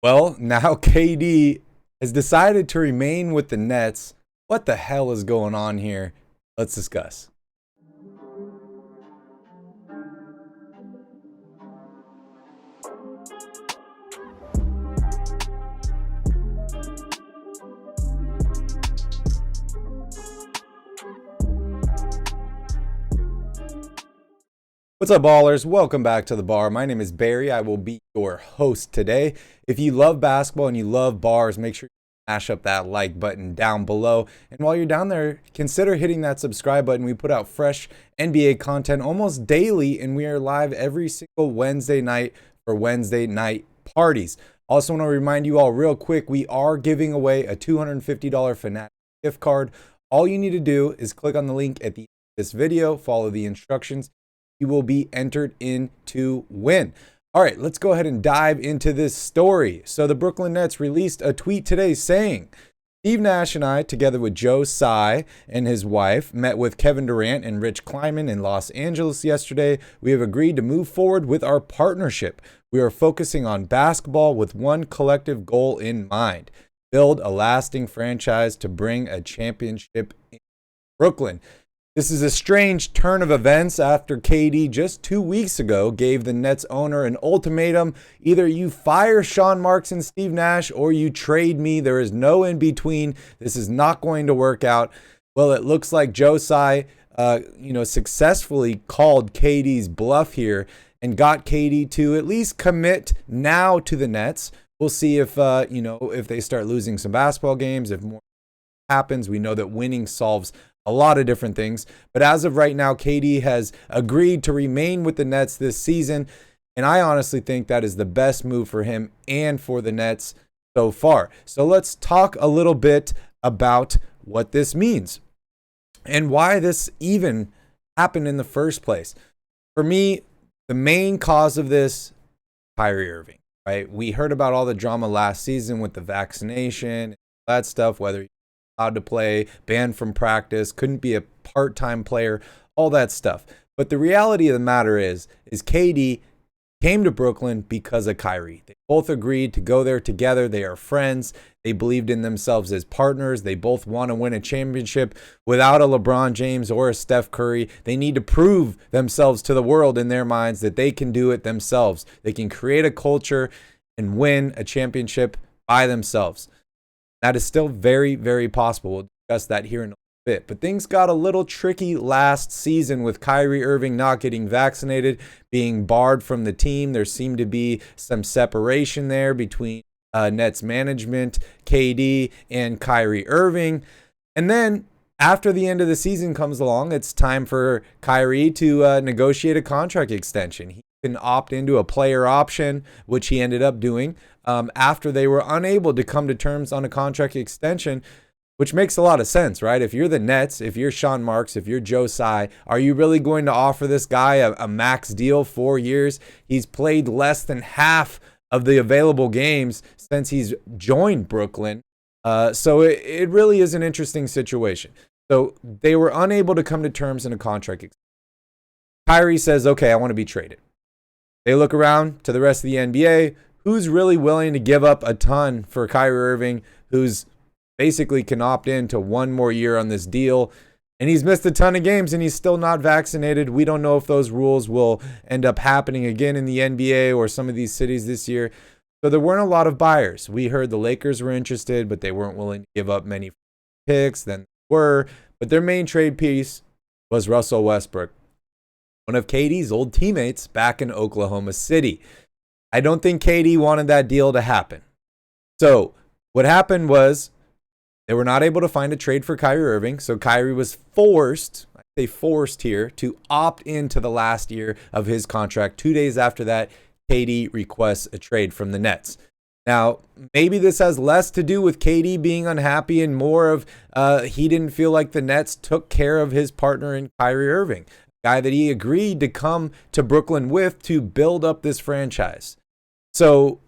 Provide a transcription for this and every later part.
Well, now KD has decided to remain with the Nets. What the hell is going on here? Let's discuss. What's up, ballers? Welcome back to the bar. My name is Barry. I will be your host today. If you love basketball and you love bars, make sure you smash up that like button down below. And while you're down there, consider hitting that subscribe button. We put out fresh NBA content almost daily, and we are live every single Wednesday night for Wednesday night parties. Also want to remind you all real quick, we are giving away a $250 Fnatic gift card. All you need to do is click on the link at the end of this video, follow the instructions. You will be entered in to win. All right, let's go ahead and dive into this story. So the Brooklyn Nets released a tweet today saying, Steve Nash and I, together with Joe Tsai and his wife, met with Kevin Durant and Rich Kleiman in Los Angeles yesterday. We have agreed to move forward with our partnership. We are focusing on basketball with one collective goal in mind: build a lasting franchise to bring a championship in Brooklyn. This is a strange turn of events after KD just 2 weeks ago gave the Nets owner an ultimatum: either you fire Sean Marks and Steve Nash or you trade me. There is no in between. This is not going to work out. Well, it looks like Joe Tsai, successfully called KD's bluff here and got KD to at least commit now to the Nets. We'll see if they start losing some basketball games, if more happens. We know that winning solves a lot of different things, but as of right now, KD has agreed to remain with the Nets this season, and I honestly think that is the best move for him and for the Nets so far. So let's talk a little bit about what this means and why this even happened in the first place. For me, the main cause of this, Kyrie Irving, right? We heard about all the drama last season with the vaccination, that stuff, whether allowed to play, banned from practice, couldn't be a part-time player, all that stuff. But the reality of the matter is KD came to Brooklyn because of Kyrie. They both agreed to go there together. They are friends. They believed in themselves as partners. They both want to win a championship. Without a LeBron James or a Steph Curry, they need to prove themselves to the world in their minds that they can do it themselves. They can create a culture and win a championship by themselves. That is still very, very possible. We'll discuss that here in a bit. But things got a little tricky last season with Kyrie Irving not getting vaccinated, being barred from the team. There seemed to be some separation there between Nets management, KD, and Kyrie Irving. And then after the end of the season comes along, it's time for Kyrie to negotiate a contract extension. He can opt into a player option, which he ended up doing after they were unable to come to terms on a contract extension, which makes a lot of sense, right? If you're the Nets, if you're Sean Marks, if you're Joe Tsai, are you really going to offer this guy a max deal, 4 years? He's played less than half of the available games since he's joined Brooklyn. So it really is an interesting situation. So they were unable to come to terms in a contract extension. Kyrie says, okay, I want to be traded. They look around to the rest of the NBA. Who's really willing to give up a ton for Kyrie Irving, who's basically can opt in to one more year on this deal? And he's missed a ton of games and he's still not vaccinated. We don't know if those rules will end up happening again in the NBA or some of these cities this year. So there weren't a lot of buyers. We heard the Lakers were interested, but they weren't willing to give up many picks than they were. But their main trade piece was Russell Westbrook, one of KD's old teammates back in Oklahoma City. I don't think KD wanted that deal to happen. So what happened was they were not able to find a trade for Kyrie Irving. So Kyrie was forced, I say forced here, to opt into the last year of his contract. 2 days after that, KD requests a trade from the Nets. Now, maybe this has less to do with KD being unhappy and more of he didn't feel like the Nets took care of his partner in Kyrie Irving, a guy that he agreed to come to Brooklyn with to build up this franchise. So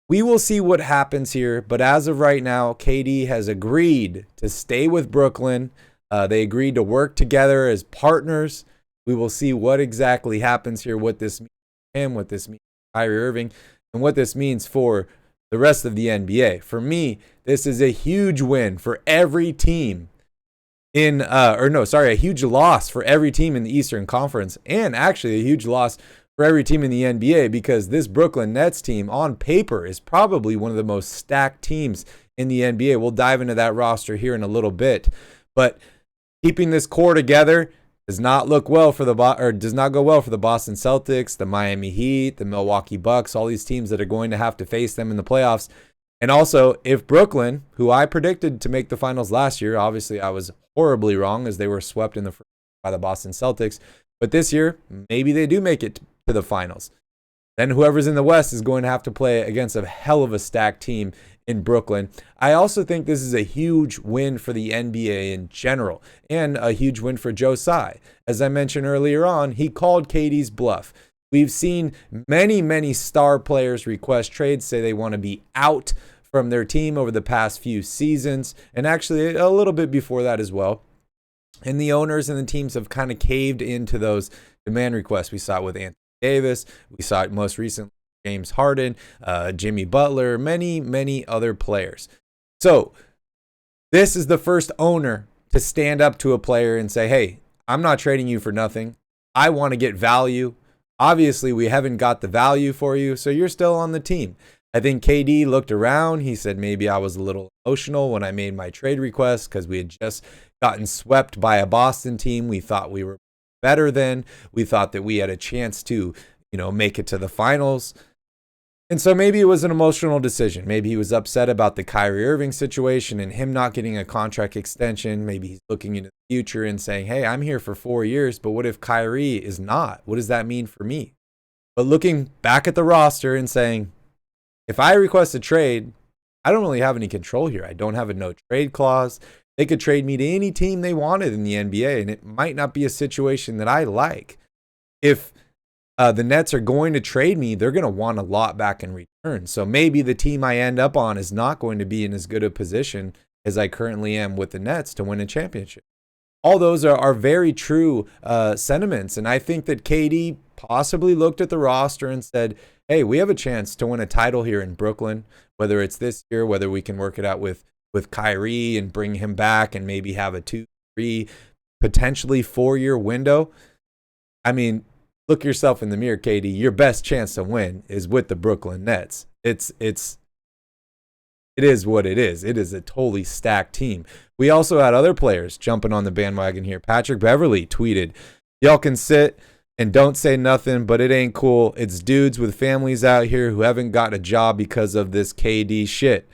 we will see what happens here. But as of right now, KD has agreed to stay with Brooklyn. They agreed to work together as partners. We will see what exactly happens here, what this means for him, what this means for Kyrie Irving, and what this means for the rest of the NBA. For me, this is a huge win for every team a huge loss for every team in the Eastern Conference, and actually a huge loss for every team in the NBA, because this Brooklyn Nets team on paper is probably one of the most stacked teams in the NBA. We'll dive into that roster here in a little bit, but keeping this core together does not go well for the Boston Celtics, the Miami Heat, the Milwaukee Bucks, all these teams that are going to have to face them in the playoffs. And also, if Brooklyn, who I predicted to make the finals last year, obviously I was horribly wrong as they were swept in the first by the Boston Celtics, but this year, maybe they do make it to the finals. Then whoever's in the West is going to have to play against a hell of a stacked team in Brooklyn. I also think this is a huge win for the NBA in general, and a huge win for Joe Tsai. As I mentioned earlier on, he called KD's bluff. We've seen many star players request trades, say they want to be out from their team over the past few seasons, and actually a little bit before that as well. And the owners and the teams have kind of caved into those demand requests. We saw it with Anthony Davis. We saw it most recently with James Harden, Jimmy Butler, many other players. So this is the first owner to stand up to a player and say, hey, I'm not trading you for nothing. I want to get value. Obviously, we haven't got the value for you, so you're still on the team. I think KD looked around. He said maybe I was a little emotional when I made my trade request because we had just gotten swept by a Boston team we thought we were better than. We thought that we had a chance to, make it to the finals. And so maybe it was an emotional decision. Maybe he was upset about the Kyrie Irving situation and him not getting a contract extension. Maybe he's looking into the future and saying, hey, I'm here for 4 years, but what if Kyrie is not? What does that mean for me? But looking back at the roster and saying, if I request a trade, I don't really have any control here. I don't have a no trade clause. They could trade me to any team they wanted in the NBA, and it might not be a situation that I like. If the Nets are going to trade me, they're going to want a lot back in return. So maybe the team I end up on is not going to be in as good a position as I currently am with the Nets to win a championship. All those are very true sentiments. And I think that KD possibly looked at the roster and said, hey, we have a chance to win a title here in Brooklyn, whether it's this year, whether we can work it out with Kyrie and bring him back and maybe have a 2, 3, potentially 4-year window. I mean, look yourself in the mirror, KD. Your best chance to win is with the Brooklyn Nets. It is what it is. It is a totally stacked team. We also had other players jumping on the bandwagon here. Patrick Beverley tweeted, y'all can sit and don't say nothing, but it ain't cool. It's dudes with families out here who haven't got a job because of this KD shit.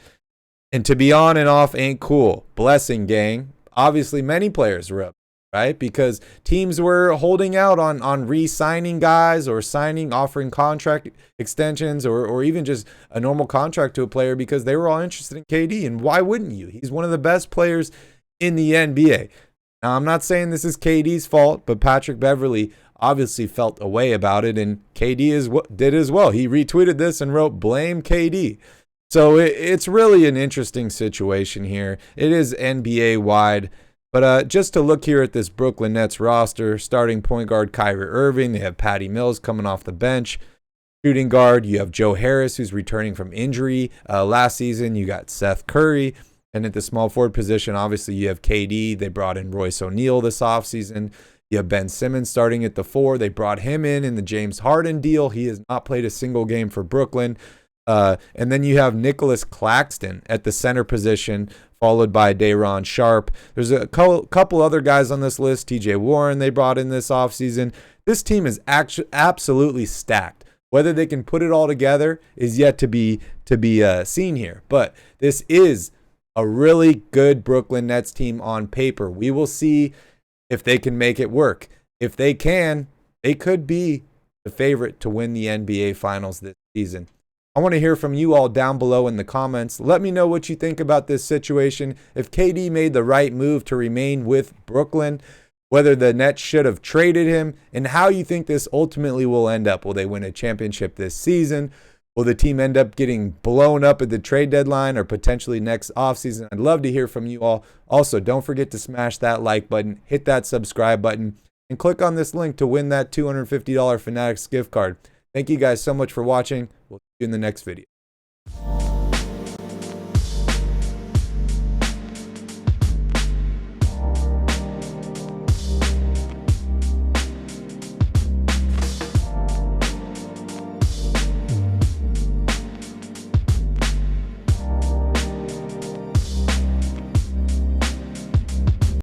And to be on and off ain't cool. Blessing, gang. Obviously, many players were up, right? Because teams were holding out on re-signing guys or offering contract extensions or even just a normal contract to a player because they were all interested in KD. And why wouldn't you? He's one of the best players in the NBA. Now, I'm not saying this is KD's fault, but Patrick Beverley obviously felt a way about it, and KD did as well. He retweeted this and wrote, blame KD. So it's really an interesting situation here. It is NBA-wide. But just to look here at this Brooklyn Nets roster, starting point guard Kyrie Irving. They have Patty Mills coming off the bench. Shooting guard, you have Joe Harris, who's returning from injury last season. You got Seth Curry. And at the small forward position, obviously, you have KD. They brought in Royce O'Neal this offseason. You have Ben Simmons starting at the 4. They brought him in the James Harden deal. He has not played a single game for Brooklyn. And then you have Nicholas Claxton at the center position, followed by Day'Ron Sharpe. There's a couple other guys on this list. TJ Warren they brought in this offseason. This team is absolutely stacked. Whether they can put it all together is yet to be seen here. But this is a really good Brooklyn Nets team on paper. We will see if they can make it work. If they can, they could be the favorite to win the NBA Finals this season. I want to hear from you all down below in the comments. Let me know what you think about this situation. If KD made the right move to remain with Brooklyn, whether the Nets should have traded him, and how you think this ultimately will end up. Will they win a championship this season? Will the team end up getting blown up at the trade deadline or potentially next offseason? I'd love to hear from you all. Also, don't forget to smash that like button, hit that subscribe button, and click on this link to win that $250 Fanatics gift card. Thank you guys so much for watching. We'll see you in the next video.